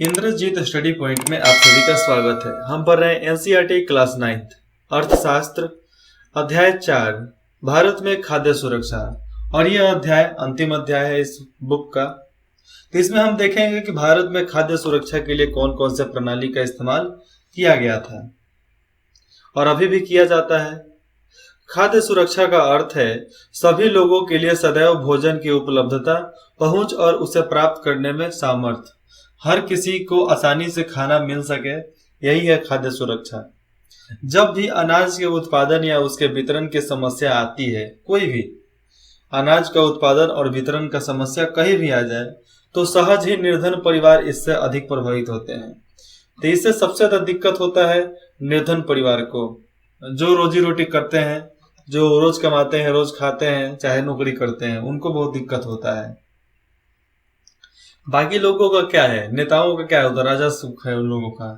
Indrajit study point में आप सभी का स्वागत है। हम पढ़ रहे हैं एनसीईआरटी क्लास 9 अर्थशास्त्र अध्याय 4 भारत में खाद्य सुरक्षा। और यह अध्याय अंतिम अध्याय है इस बुक का। तो इसमें हम देखेंगे कि भारत में खाद्य सुरक्षा के लिए कौन कौन से प्रणाली का इस्तेमाल किया गया था और अभी भी किया जाता है। खाद्य सुरक्षा का अर्थ है सभी लोगों के लिए सदैव भोजन की उपलब्धता, पहुंच और उसे प्राप्त करने में सामर्थ्य। हर किसी को आसानी से खाना मिल सके, यही है खाद्य सुरक्षा। जब भी अनाज के उत्पादन या उसके वितरण की समस्या आती है, कोई भी अनाज का उत्पादन और वितरण का समस्या कहीं भी आ जाए, तो सहज ही निर्धन परिवार इससे अधिक प्रभावित होते हैं। तो इससे सबसे ज्यादा दिक्कत होता है निर्धन परिवार को, जो रोजी रोटी करते हैं, जो रोज कमाते हैं, रोज खाते हैं, चाहे नौकरी करते हैं, उनको बहुत दिक्कत होता है। बाकी लोगों का क्या है, नेताओं का क्या होता है, राजा सुख है उन लोगों का।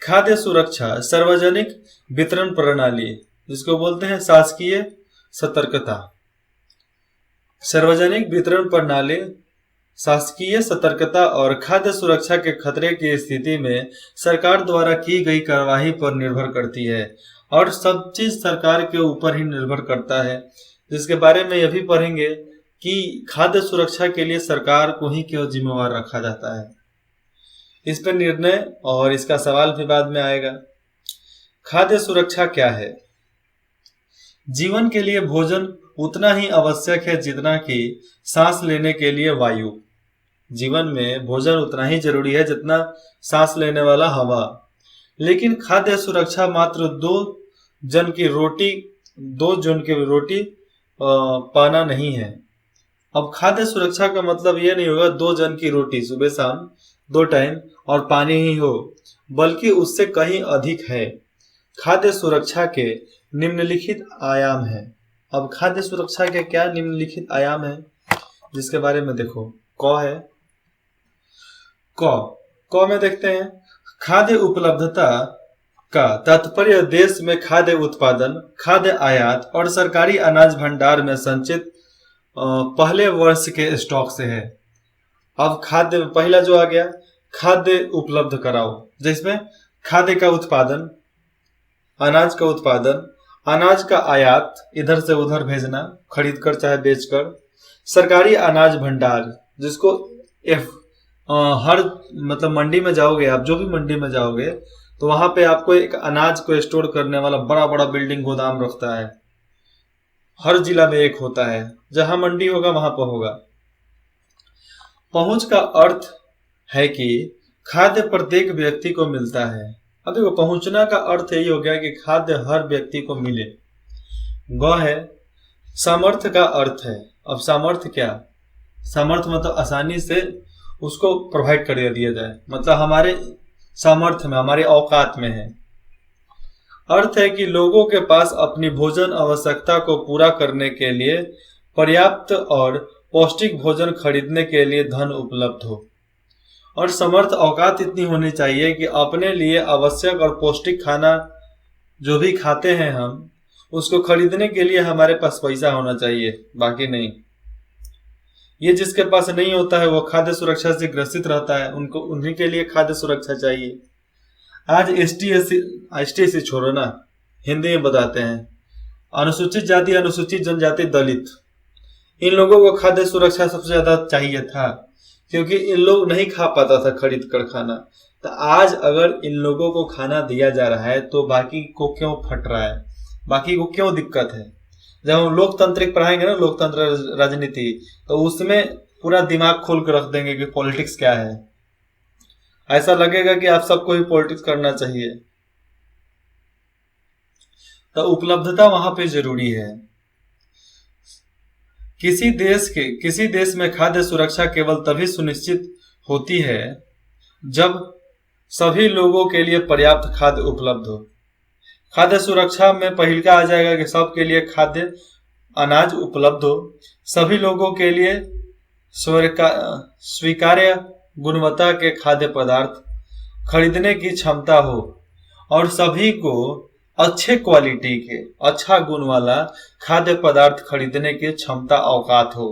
खाद्य सुरक्षा सार्वजनिक वितरण प्रणाली, जिसको बोलते हैं शासकीय सतर्कता। सार्वजनिक वितरण प्रणाली शासकीय सतर्कता और खाद्य सुरक्षा के खतरे की स्थिति में सरकार द्वारा की गई कार्यवाही पर निर्भर करती है और सब चीज सरकार के ऊपर ही निर्भर करता है, जिसके बारे में यह भी पढ़ेंगे कि खाद्य सुरक्षा के लिए सरकार को ही क्यों जिम्मेवार रखा जाता है। इस पर निर्णय और इसका सवाल भी बाद में आएगा। खाद्य सुरक्षा क्या है? जीवन के लिए भोजन उतना ही आवश्यक है जितना कि सांस लेने के लिए वायु। जीवन में भोजन उतना ही जरूरी है जितना सांस लेने वाला हवा। लेकिन खाद्य सुरक्षा मात्र दो जन की रोटी पाना नहीं है। अब खाद्य सुरक्षा का मतलब यह नहीं होगा 2 जन की रोटी सुबह शाम 2 टाइम और पानी ही हो, बल्कि उससे कहीं अधिक है। खाद्य सुरक्षा के निम्नलिखित आयाम हैं। अब खाद्य सुरक्षा के क्या निम्नलिखित आयाम हैं, जिसके बारे में देखो। क है, क में देखते हैं खाद्य उपलब्धता का तात्पर्य देश में खाद्य उत्पादन, खाद्य आयात और सरकारी अनाज भंडार में संचित पहले वर्ष के स्टॉक से है। अब खाद्य पहला जो आ गया, खाद्य उपलब्ध कराओ, जिसमें खाद्य का उत्पादन, अनाज का उत्पादन, अनाज का आयात इधर से उधर भेजना, खरीद कर चाहे बेचकर, सरकारी अनाज भंडार, जिसको हर मतलब मंडी में जाओगे आप, जो भी मंडी में जाओगे तो वहां पे आपको एक अनाज को स्टोर करने वाला बड़ा बड़ा बिल्डिंग गोदाम रखता है। हर जिला में एक होता है, जहां मंडी होगा वहां पर होगा। पहुंच का अर्थ है कि खाद्य प्रत्येक व्यक्ति को मिलता है। अब देखो, पहुंचना का अर्थ यही हो गया कि खाद्य हर व्यक्ति को मिले। ग है, सामर्थ्य का अर्थ है। अब सामर्थ्य क्या? सामर्थ्य मतलब आसानी से उसको प्रोवाइड कर दिया जाए, मतलब हमारे सामर्थ्य में, हमारे औकात में है। अर्थ है कि लोगों के पास अपनी भोजन आवश्यकता को पूरा करने के लिए पर्याप्त और पौष्टिक भोजन खरीदने के लिए धन उपलब्ध हो। और समर्थ औकात इतनी होनी चाहिए कि अपने लिए आवश्यक और पौष्टिक खाना जो भी खाते हैं हम, उसको खरीदने के लिए हमारे पास पैसा होना चाहिए, बाकी नहीं। ये जिसके पास नहीं होता है वो खाद्य सुरक्षा से ग्रसित रहता है, उन्हीं के लिए खाद्य सुरक्षा चाहिए। आज एसटी छोड़ो ना, हिंदी में बताते हैं, अनुसूचित जाति, अनुसूचित जनजाति, दलित, इन लोगों को खाद्य सुरक्षा सबसे ज्यादा चाहिए था, क्योंकि इन लोग नहीं खा पाता था खरीद कर खाना। तो आज अगर इन लोगों को खाना दिया जा रहा है तो बाकी को क्यों फट रहा है, बाकी को क्यों दिक्कत है? जब हम लोकतांत्रिक पढ़ाएंगे ना, लोकतंत्र राजनीति, तो उसमें पूरा दिमाग खोल कर रख देंगे कि पॉलिटिक्स क्या है। ऐसा लगेगा कि आप सबको ही पॉलिटिक्स करना चाहिए। तो उपलब्धता वहां पे जरूरी है। किसी देश में खाद्य सुरक्षा केवल तभी सुनिश्चित होती है जब सभी लोगों के लिए पर्याप्त खाद्य उपलब्ध हो। खाद्य सुरक्षा में पहिलका आ जाएगा कि सबके लिए खाद्य अनाज उपलब्ध हो, सभी लोगों के लिए स्वीकार्य गुणवत्ता के खाद्य पदार्थ खरीदने की क्षमता हो और सभी को अच्छे क्वालिटी के, अच्छा गुण वाला खाद्य पदार्थ खरीदने की क्षमता औकात हो।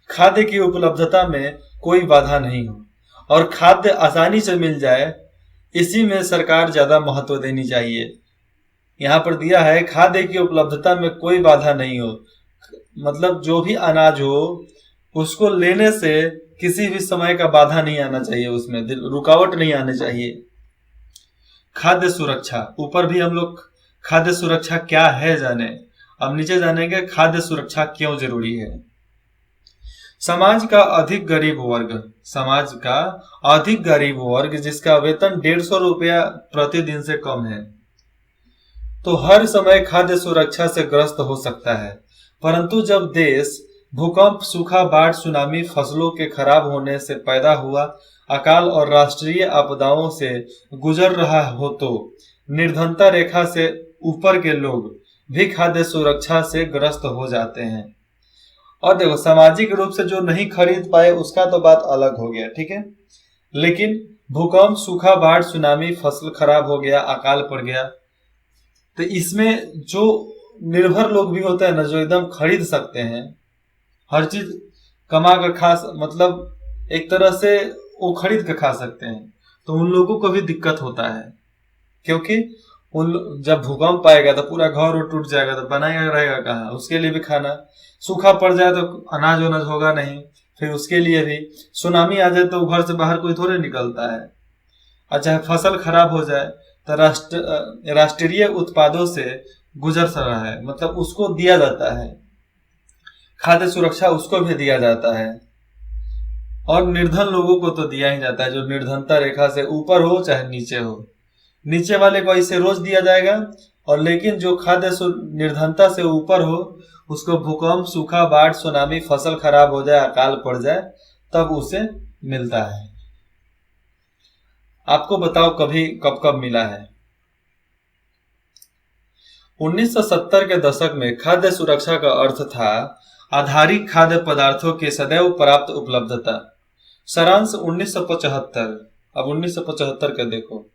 खाद्य की उपलब्धता में कोई बाधा नहीं हो और खाद्य आसानी से मिल जाए, इसी में सरकार ज्यादा महत्व देनी चाहिए। यहाँ पर दिया है खाद्य की उपलब्धता में कोई बाधा नहीं हो, मतलब जो भी अनाज हो उसको लेने से किसी भी समय का बाधा नहीं आना चाहिए, उसमें रुकावट नहीं आनी चाहिए। खाद्य सुरक्षा, ऊपर भी हम लोग खाद्य सुरक्षा क्या है जाने, अब नीचे जानेंगे खाद्य सुरक्षा क्यों जरूरी है। समाज का अधिक गरीब वर्ग, समाज का अधिक गरीब वर्ग जिसका वेतन 150 रुपया प्रतिदिन से कम है, तो हर समय खाद्य सुरक्षा से ग्रस्त हो सकता है। परंतु जब देश भूकंप, सूखा, बाढ़, सुनामी, फसलों के खराब होने से पैदा हुआ अकाल और राष्ट्रीय आपदाओं से गुजर रहा हो, तो निर्धनता रेखा से ऊपर के लोग भी खाद्य सुरक्षा से ग्रस्त हो जाते हैं। और देखो, सामाजिक रूप से जो नहीं खरीद पाए उसका तो बात अलग हो गया, ठीक है, लेकिन भूकंप, सूखा, बाढ़, सुनामी, फसल खराब हो गया, अकाल पड़ गया, तो इसमें जो निर्भर लोग भी होते हैं ना, जो एकदम खरीद सकते हैं, हर चीज कमा कर खा, मतलब एक तरह से वो खरीद कर खा सकते हैं, तो उन लोगों को भी दिक्कत होता है, क्योंकि जब भूकंप आएगा तो पूरा घर टूट जाएगा, तो बनाएगा रहेगा कहाँ, उसके लिए भी खाना, सूखा पड़ जाए तो अनाज वनाज होगा नहीं, फिर उसके लिए भी, सुनामी आ जाए तो घर से बाहर कोई थोड़े निकलता है। अच्छा, फसल खराब हो जाए तो राष्ट्रीय उत्पादों से गुजर रहा है, मतलब उसको दिया जाता है, खाद्य सुरक्षा उसको भी दिया जाता है। और निर्धन लोगों को तो दिया ही जाता है, जो निर्धनता रेखा से ऊपर हो चाहे नीचे हो, नीचे वाले को इसे रोज दिया जाएगा, और लेकिन जो खाद्य निर्धनता से ऊपर हो उसको भूकंप, सूखा, बाढ़, सुनामी, फसल खराब हो जाए, अकाल पड़ जाए, तब उसे मिलता है। आपको बताओ कभी कब कब मिला है। 1970 के दशक में खाद्य सुरक्षा का अर्थ था आधारिक खाद्य पदार्थों की सदैव प्राप्त उपलब्धता। सारांश 1975। अब 1975 का देखो,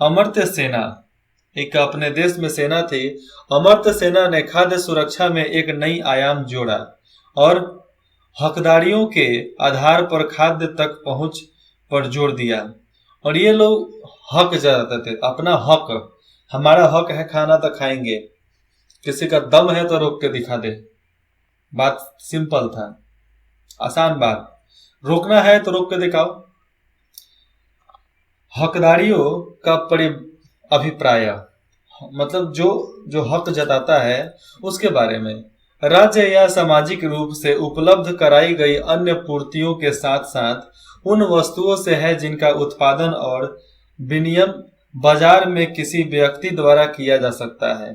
अमर्त्य सेना, एक अपने देश में सेना थी, अमर्त्य सेना ने खाद्य सुरक्षा में एक नई आयाम जोड़ा और हकदारियों के आधार पर खाद्य तक पहुंच पर जोर दिया। और ये लोग हक जताते थे, अपना हक, हमारा हक है खाना तो खाएंगे, किसी का दम है तो रोक के दिखा दे। बात सिंपल था, आसान बात, रोकना है तो रोक के दिखाओ। हकदारियों का अभिप्राय, मतलब जो हक जताता है उसके बारे में, राज्य या सामाजिक रूप से उपलब्ध कराई गई अन्य पूर्तियों के साथ साथ उन वस्तुओं से है जिनका उत्पादन और विनिमय बाजार में किसी व्यक्ति द्वारा किया जा सकता है।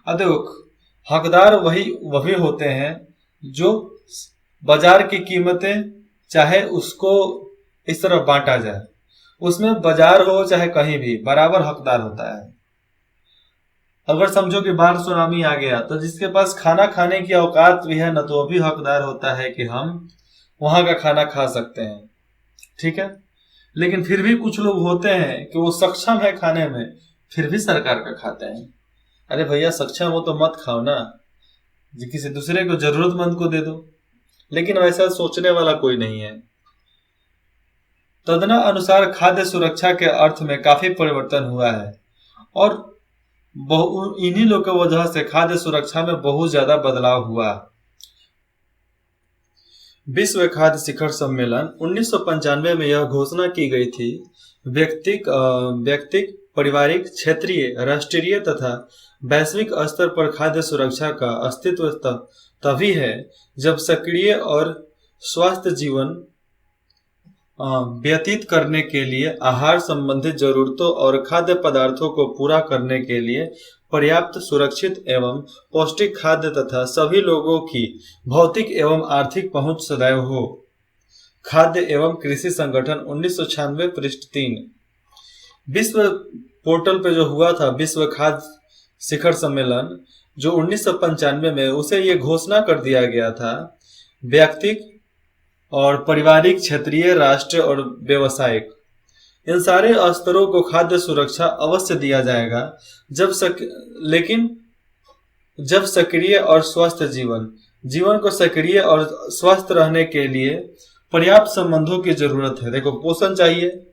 अधिक हकदार वही होते हैं जो बाजार की कीमतें, चाहे उसको इस तरह बांटा जाए, उसमें बाजार हो चाहे कहीं भी, बराबर हकदार होता है। अगर समझो कि बाढ़ सुनामी आ गया, तो जिसके पास खाना खाने की औकात भी है ना, तो वो भी हकदार होता है कि हम वहां का खाना खा सकते हैं, ठीक है। लेकिन फिर भी कुछ लोग होते हैं कि वो सक्षम है खाने में, फिर भी सरकार का खाते हैं। अरे भैया, सक्षम हो तो मत खाओ ना, किसी दूसरे को, जरूरतमंद को दे दो, लेकिन वैसा सोचने वाला कोई नहीं है। तदना अनुसार खाद्य सुरक्षा के अर्थ में काफी परिवर्तन हुआ है, और इन्हीं लोग की वजह से खाद्य सुरक्षा में बहुत ज्यादा बदलाव हुआ। विश्व खाद्य शिखर सम्मेलन 1995 में यह घोषणा की गई थी, व्यक्तिक, पारिवारिक, क्षेत्रीय, राष्ट्रीय तथा वैश्विक स्तर पर खाद्य सुरक्षा का अस्तित्व तभी है जब सक्रिय और स्वस्थ जीवन व्यतीत करने के लिए आहार संबंधित जरूरतों और खाद्य पदार्थों को पूरा करने के लिए पर्याप्त, सुरक्षित एवं पौष्टिक खाद्य तथा सभी लोगों की भौतिक एवं आर्थिक पहुंच सदैव हो। खाद्य एवं कृषि संगठन 1996 पृष्ठ 3। विश्व पोर्टल पे जो हुआ था विश्व खाद्य शिखर सम्मेलन, जो 1995 में, उसे ये घोषणा कर दिया गया था, व्यक्तिक और पारिवारिक, क्षेत्रीय, राष्ट्रीय और व्यवसायिक, इन सारे स्तरों को खाद्य सुरक्षा अवश्य दिया जाएगा, लेकिन जब सक्रिय और स्वस्थ जीवन को सक्रिय और स्वस्थ रहने के लिए पर्याप्त संबंधों की जरूरत है। देखो, पोषण चाहिए,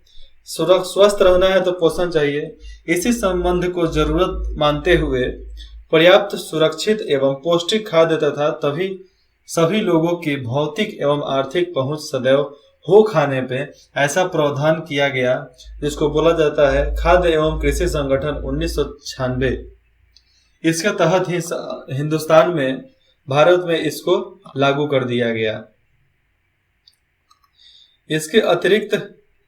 स्वस्थ रहना है तो पोषण चाहिए। इसी संबंध को जरूरत मानते हुए पर्याप्त, सुरक्षित एवं पौष्टिक खाद्य तथा तभी सभी लोगों की भौतिक एवं आर्थिक पहुंच सदैव हो खाने पे ऐसा प्रावधान किया गया, जिसको बोला जाता है खाद्य एवं कृषि संगठन 1996। इसके तहत ही हिंदुस्तान में, भारत में इसको लागू कर दिया गया। इसके अतिरिक्त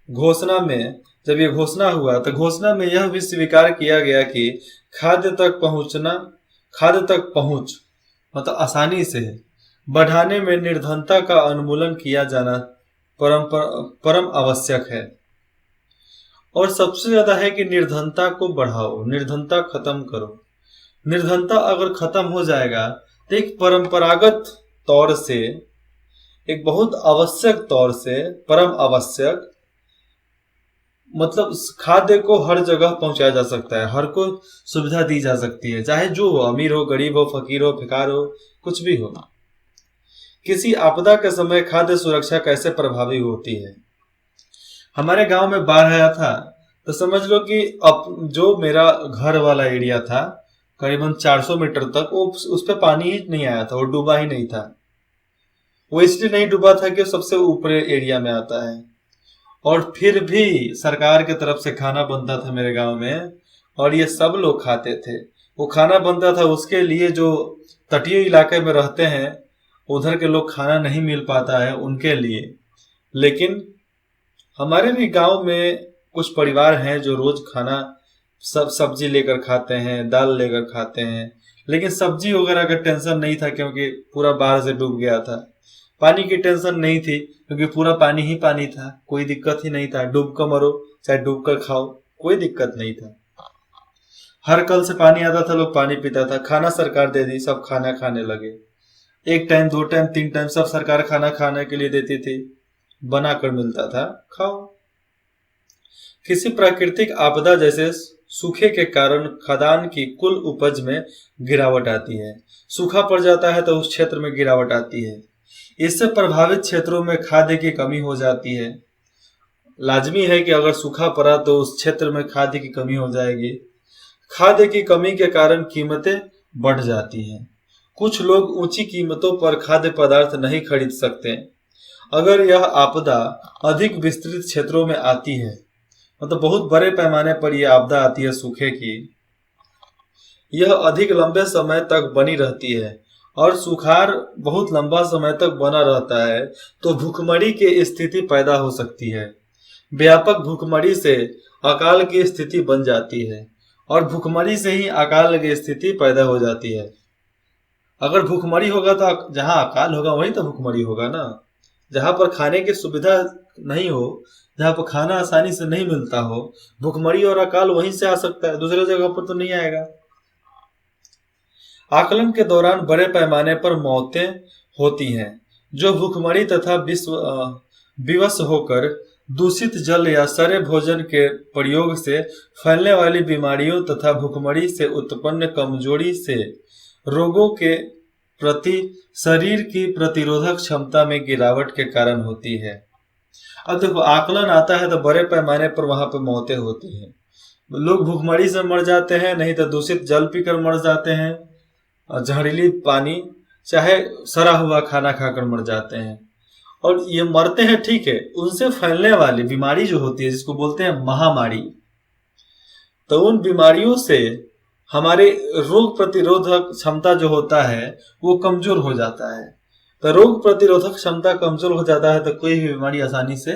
घोषणा में, जब ये घोषणा हुआ तो घोषणा में यह भी स्वीकार किया गया कि खाद्य तक पहुंच मतलब आसानी से बढ़ाने में निर्धनता का उन्मूलन किया जाना परम आवश्यक है। और सबसे ज्यादा है कि निर्धनता को बढ़ाओ, निर्धनता खत्म करो। निर्धनता अगर खत्म हो जाएगा तो एक परंपरागत तौर से, एक बहुत आवश्यक तौर से, परम आवश्यक मतलब खाद्य को हर जगह पहुंचाया जा सकता है, हर को सुविधा दी जा सकती है, चाहे जो हो, अमीर हो, गरीब हो, फकीर हो, भिखार हो, कुछ भी हो। किसी आपदा के समय खाद्य सुरक्षा कैसे प्रभावी होती है? हमारे गांव में बाढ़ आया था तो समझ लो कि जो मेरा घर वाला एरिया था, करीबन 400 मीटर तक वो उस पर पानी ही नहीं आया था, वो डूबा ही नहीं था। वो इसलिए नहीं डूबा था कि सबसे ऊपर एरिया में आता है, और फिर भी सरकार की तरफ से खाना बनता था मेरे गांव में, और ये सब लोग खाते थे। वो खाना बनता था उसके लिए जो तटीय इलाके में रहते हैं, उधर के लोग खाना नहीं मिल पाता है उनके लिए। लेकिन हमारे भी गांव में कुछ परिवार हैं जो रोज खाना सब्जी लेकर खाते हैं, दाल लेकर खाते हैं, लेकिन सब्जी वगैरह का टेंशन नहीं था क्योंकि पूरा बाढ़ से डूब गया था। पानी की टेंशन नहीं थी क्योंकि पूरा पानी ही पानी था, कोई दिक्कत ही नहीं था। डूब कर मरो चाहे डूब कर खाओ, कोई दिक्कत नहीं था। हर कल से पानी आता था, लोग पानी पीता था। खाना सरकार दे दी, सब खाना खाने लगे। 1 टाइम 2 टाइम 3 टाइम सब सरकार खाना खाने के लिए देती थी, बनाकर मिलता था, खाओ। किसी प्राकृतिक आपदा जैसे सूखे के कारण खदान की कुल उपज में गिरावट आती है। सूखा पड़ जाता है तो उस क्षेत्र में गिरावट आती है। इससे प्रभावित क्षेत्रों में खाद्य की कमी हो जाती है। लाजमी है कि अगर सूखा पड़ा तो उस क्षेत्र में खाद्य की कमी हो जाएगी। खाद्य की कमी के कारण कीमतें बढ़ जाती हैं। कुछ लोग ऊंची कीमतों पर खाद्य पदार्थ नहीं खरीद सकते। अगर यह आपदा अधिक विस्तृत क्षेत्रों में आती है, मतलब बहुत बड़े पैमाने पर यह आपदा आती है सूखे की, यह अधिक लंबे समय तक बनी रहती है और सुखाड़ बहुत लंबा समय तक बना रहता है, तो भूखमरी की स्थिति पैदा हो सकती है। व्यापक भूखमरी से अकाल की स्थिति बन जाती है और भूखमरी से ही अकाल की स्थिति पैदा हो जाती है। अगर भूखमरी होगा तो जहां अकाल होगा वहीं तो भूखमरी होगा ना। जहां पर खाने की सुविधा नहीं हो, जहां पर खाना आसानी से नहीं मिलता हो, भूखमरी और अकाल वहीं से आ सकता है, दूसरे जगह पर तो नहीं आएगा। आकलन के दौरान बड़े पैमाने पर मौतें होती हैं जो भूखमरी तथा विवश होकर दूषित जल या सड़े भोजन के प्रयोग से फैलने वाली बीमारियों तथा भूखमरी से उत्पन्न कमजोरी से रोगों के प्रति शरीर की प्रतिरोधक क्षमता में गिरावट के कारण होती है। अब देखो, आकलन आता है तो बड़े पैमाने पर वहां पर मौतें होती हैं। लोग भूखमरी से मर जाते हैं, नहीं तो दूषित जल पीकर मर जाते हैं, जहरीली पानी चाहे सड़ा हुआ खाना खाकर मर जाते हैं। और ये मरते हैं, ठीक है, उनसे फैलने वाली बीमारी जो होती है, जिसको बोलते हैं महामारी, तो उन बीमारियों से हमारे रोग प्रतिरोधक क्षमता जो होता है वो कमजोर हो जाता है। तो रोग प्रतिरोधक क्षमता कमजोर हो जाता है तो कोई भी बीमारी आसानी से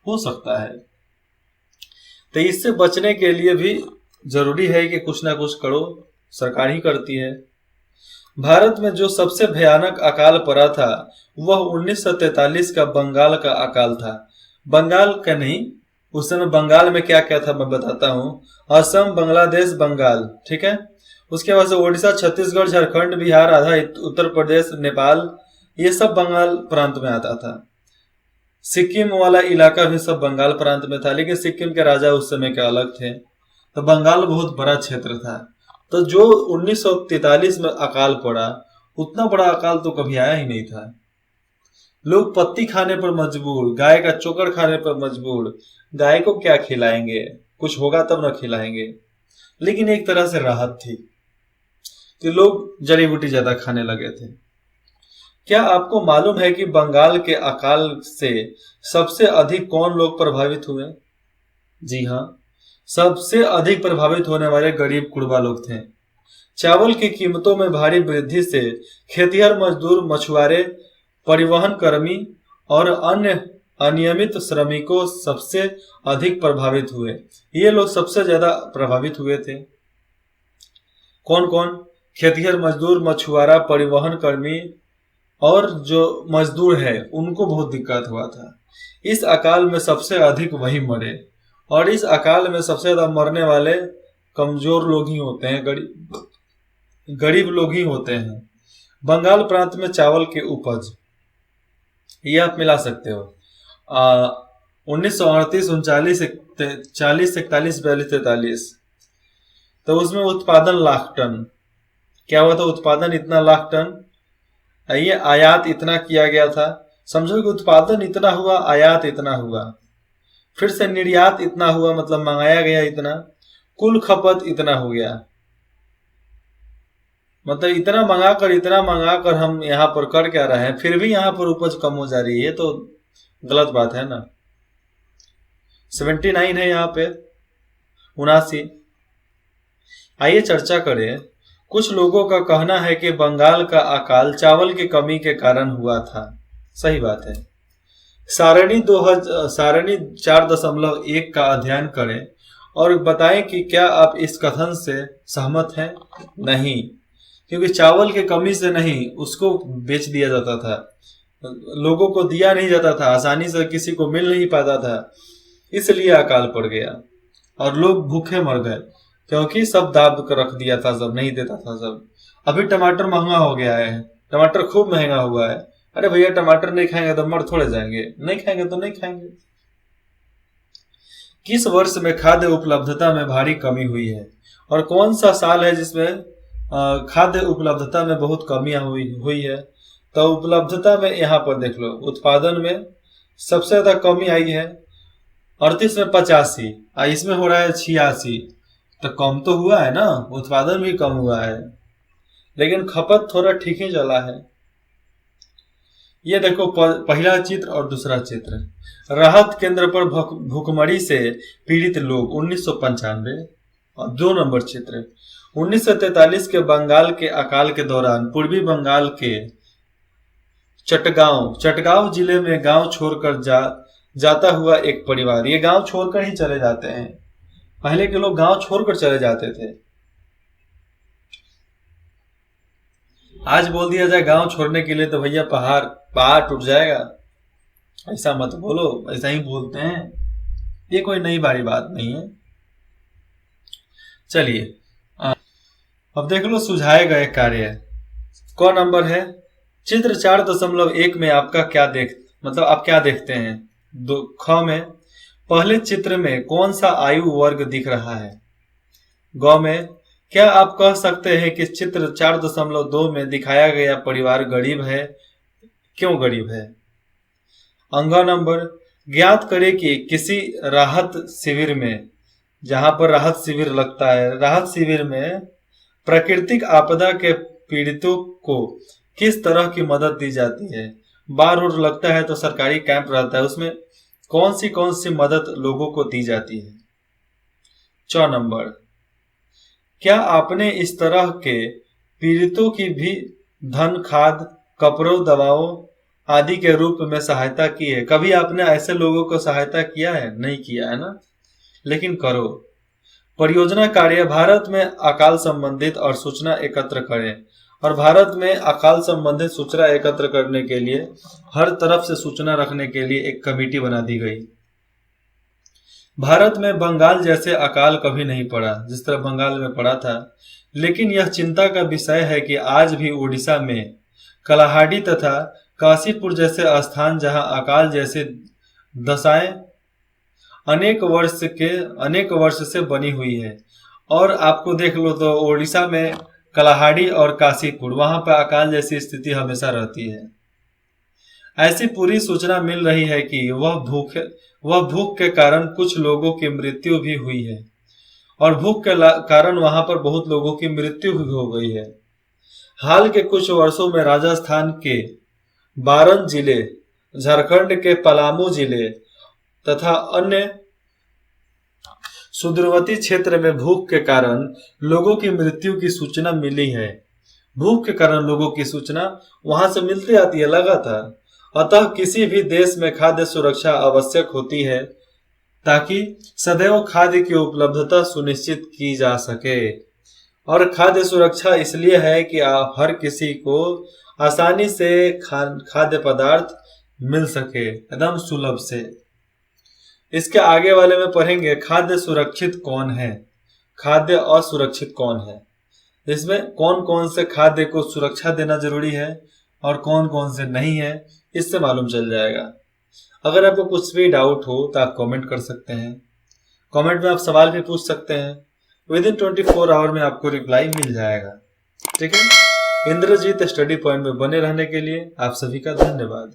हो सकता है। तो इससे बचने के लिए भी जरूरी है कि कुछ ना कुछ करो, सरकार ही करती है। भारत में जो सबसे भयानक अकाल पड़ा था वह 1943 का बंगाल का अकाल था। बंगाल का नहीं, उस समय बंगाल में क्या क्या था मैं बताता हूँ। असम, बांग्लादेश, बंगाल, ठीक है। उसके बाद से उड़ीसा, छत्तीसगढ़, झारखंड, बिहार, आधा उत्तर प्रदेश, नेपाल, ये सब बंगाल प्रांत में आता था। सिक्किम वाला इलाका भी सब बंगाल प्रांत में था, लेकिन सिक्किम के राजा उस समय के अलग थे। तो बंगाल बहुत बड़ा क्षेत्र था। तो जो 1943 में अकाल पड़ा, उतना बड़ा अकाल तो कभी आया ही नहीं था। लोग पत्ती खाने पर मजबूर, गाय का चोकर खाने पर मजबूर। गाय को क्या खिलाएंगे, कुछ होगा तब ना खिलाएंगे। लेकिन एक तरह से राहत थी कि लोग जड़ी बूटी ज्यादा खाने लगे थे। क्या आपको मालूम है कि बंगाल के अकाल से सबसे अधिक कौन लोग प्रभावित हुए? जी हाँ, सबसे अधिक प्रभावित होने वाले गरीब कुर्बा लोग थे। चावल की कीमतों में भारी वृद्धि से खेतिहर मजदूर, मछुआरे, परिवहन कर्मी और अन्य अनियमित श्रमिकों सबसे अधिक प्रभावित हुए। ये लोग सबसे ज्यादा प्रभावित हुए थे। कौन कौन? खेतिहर मजदूर, मछुआरा, परिवहन कर्मी और जो मजदूर है उनको बहुत दिक्कत हुआ था। इस अकाल में सबसे अधिक वही मरे, और इस अकाल में सबसे ज्यादा मरने वाले कमजोर लोग ही होते हैं, गरीब लोग ही होते हैं। बंगाल प्रांत में चावल की उपज ये आप मिला सकते हो 1938, 39, 40, 41, 42, 43। तो उसमें उत्पादन लाख टन क्या हुआ था? उत्पादन इतना लाख टन। ये आयात इतना किया गया था। समझो कि उत्पादन इतना हुआ, आयात इतना हुआ, फिर से निर्यात इतना हुआ, मतलब मंगाया गया इतना, कुल खपत इतना हो गया। मतलब इतना मंगाकर हम यहाँ पर कर क्या रहे हैं, फिर भी यहाँ पर उपज कम हो जा रही है, तो गलत बात है ना। 79 है यहाँ पे, 79। आइए चर्चा करें। कुछ लोगों का कहना है कि बंगाल का अकाल चावल की कमी के कारण हुआ था। सही बात है। सारणी 4.1 का अध्ययन करें और बताएं कि क्या आप इस कथन से सहमत हैं? नहीं, क्योंकि चावल की कमी से नहीं, उसको बेच दिया जाता था, लोगों को दिया नहीं जाता था, आसानी से किसी को मिल नहीं पाता था, इसलिए अकाल पड़ गया और लोग भूखे मर गए, क्योंकि सब दाब कर रख दिया था, सब नहीं देता था सब। अभी टमाटर महंगा हो गया है, टमाटर खूब महंगा हुआ है। अरे भैया, टमाटर नहीं खाएंगे तो मर थोड़े जाएंगे, नहीं खाएंगे तो नहीं खाएंगे। किस वर्ष में खाद्य उपलब्धता में भारी कमी हुई है, और कौन सा साल है जिसमें खाद्य उपलब्धता में बहुत कमियां हुई है? तो उपलब्धता में यहाँ पर देख लो, उत्पादन में सबसे ज्यादा कमी आई है 38 में 85, इसमें हो रहा है 86। तो कम तो हुआ है ना, उत्पादन भी कम हुआ है, लेकिन खपत थोड़ा ठीक ही चला है। ये देखो पहला चित्र और दूसरा चित्र। राहत केंद्र पर भूखमरी से पीड़ित लोग 1995। और 2 नंबर चित्र 1943 के बंगाल के अकाल के दौरान पूर्वी बंगाल के चटगांव जिले में गांव छोड़कर जाता हुआ एक परिवार। ये गांव छोड़कर ही चले जाते हैं, पहले के लोग गांव छोड़कर चले जाते थे। आज बोल दिया जाए गांव छोड़ने के लिए तो भैया पहाड़ टूट जाएगा। ऐसा मत बोलो, ऐसा ही बोलते हैं, ये कोई नई बारी बात नहीं है। चलिए अब देख लो सुझाए गए कार्य। कौन नंबर है? चित्र 4.1 में आपका आप क्या देखते हैं? ख में पहले चित्र में कौन सा आयु वर्ग दिख रहा है? ग में क्या आप कह सकते हैं कि चित्र 4.2 में दिखाया गया परिवार गरीब है? क्यों गरीब है? अंगा नंबर ज्ञात करें कि किसी राहत शिविर में, जहां पर राहत शिविर लगता है, राहत शिविर में प्राकृतिक आपदा के पीड़ितों को किस तरह की मदद दी जाती है? बाढ़ और लगता है तो सरकारी कैंप रहता है, उसमें कौन सी मदद लोगों को दी जाती है? 4 नंबर क्या आपने इस तरह के पीड़ितों की भी धन, खाद, कपड़ों, दवाओं आदि के रूप में सहायता की है? कभी आपने ऐसे लोगों को सहायता किया है? नहीं किया है ना, लेकिन करो। परियोजना कार्य भारत में अकाल संबंधित और सूचना एकत्र करें। और भारत में अकाल संबंधित सूचना एकत्र करने के लिए, हर तरफ से सूचना रखने के लिए एक कमेटी बना दी गई। भारत में बंगाल जैसे अकाल कभी नहीं पड़ा जिस तरह बंगाल में पड़ा था, लेकिन यह चिंता का विषय है कि आज भी उड़ीसा में कलाहांडी तथा काशीपुर जैसे स्थान जहां अकाल जैसे दशाएं अनेक वर्ष से बनी हुई है। और आपको देख लो तो उड़ीसा में कलाहांडी और काशीपुर, वहां पर अकाल जैसी स्थिति हमेशा रहती है। ऐसी पूरी सूचना मिल रही है कि वह भूख के कारण कुछ लोगों की मृत्यु भी हुई है और भूख के कारण वहां पर बहुत लोगों की मृत्यु भी हो गई है। हाल के कुछ वर्षों में राजस्थान के बारन जिले, झारखंड के पलामू जिले तथा अन्य सुदूरवर्ती क्षेत्र में भूख के कारण लोगों की मृत्यु की सूचना मिली है। भूख के कारण लोगों की सूचना वहां से मिलती आती है लगातार। अतः किसी भी देश में खाद्य सुरक्षा आवश्यक होती है ताकि सदैव खाद्य की उपलब्धता सुनिश्चित की जा सके। और खाद्य सुरक्षा इसलिए है कि हर किसी को आसानी से खाद्य पदार्थ मिल सके एकदम सुलभ से। इसके आगे वाले में पढ़ेंगे खाद्य सुरक्षित कौन है, खाद्य असुरक्षित कौन है। इसमें कौन कौन से खाद्य को सुरक्षा देना जरूरी है और कौन कौन से नहीं है, इससे मालूम चल जाएगा। अगर आपको कुछ भी डाउट हो तो आप कमेंट कर सकते हैं। कमेंट में आप सवाल भी पूछ सकते हैं। विदिन 24 आवर में आपको रिप्लाई मिल जाएगा। ठीक है। इंद्रजीत स्टडी पॉइंट में बने रहने के लिए आप सभी का धन्यवाद।